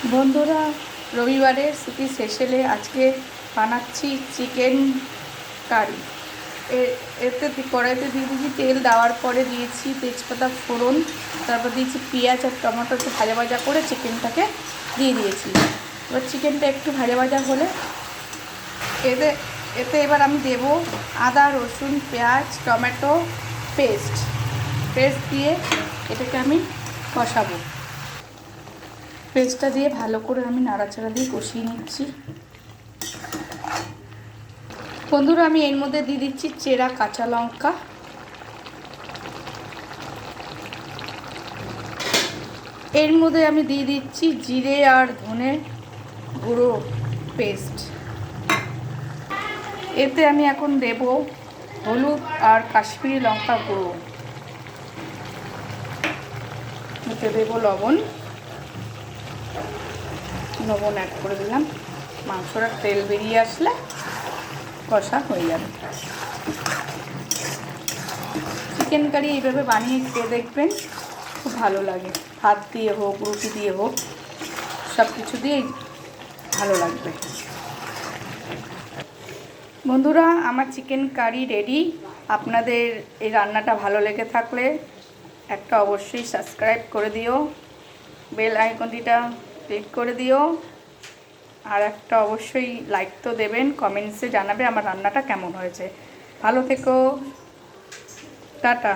বন্ধুরা, রবিবারের ছুটি শেষ হলে আজকে বানাচ্ছি চিকেন কারি। এতে কড়াইতে দিয়ে দিয়েছি তেল, দেওয়ার পরে দিয়েছি তেজপাতা ফোড়ন, তারপর দিয়েছি পেঁয়াজ আর টমেটো একটু ভাজা ভাজা করে চিকেনটাকে দিয়ে দিয়েছি। এবার চিকেনটা একটু ভাজা ভাজা হলে এতে এতে এবার আমি দেব আদা, রসুন, পেঁয়াজ, টমেটো পেস্ট দিয়ে এটাকে আমি কষাবো। পেস্টটা দিয়ে ভালো করে আমি নাড়াচাড়া দিয়ে কষিয়ে নিচ্ছি। বন্ধুরা, আমি এর মধ্যে দিয়ে দিচ্ছি চেরা কাঁচা লঙ্কা, এর মধ্যে আমি দিয়ে দিচ্ছি জিরে আর ধনে গুঁড়ো পেস্ট। এতে আমি এখন দেব হলুদ আর কাশ্মীরি লঙ্কা গুঁড়ো, এতে দেব লবণ অ্যাড করে দিলাম। মাংসটা তেল বেরিয়ে আসলে কষা হয়ে যাবে। চিকেন কারি এইভাবে বানিয়ে খেয়ে দেখবেন, খুব ভালো লাগে। ভাত দিয়ে হোক, রুটি দিয়ে হোক, সব কিছু দিয়েই ভালো লাগবে। বন্ধুরা, আমার চিকেন কারি রেডি। আপনাদের এই রান্নাটা ভালো লেগে থাকলে একটা অবশ্যই সাবস্ক্রাইব করে দিও, বেল আইকনটিটা ক্লিক করে দিও, আর একটা অবশ্যই লাইক তো দেবেন, কমেন্টসে জানাবে আমার রান্নাটা কেমন হয়েছে। ভালো থেকো, টাটা।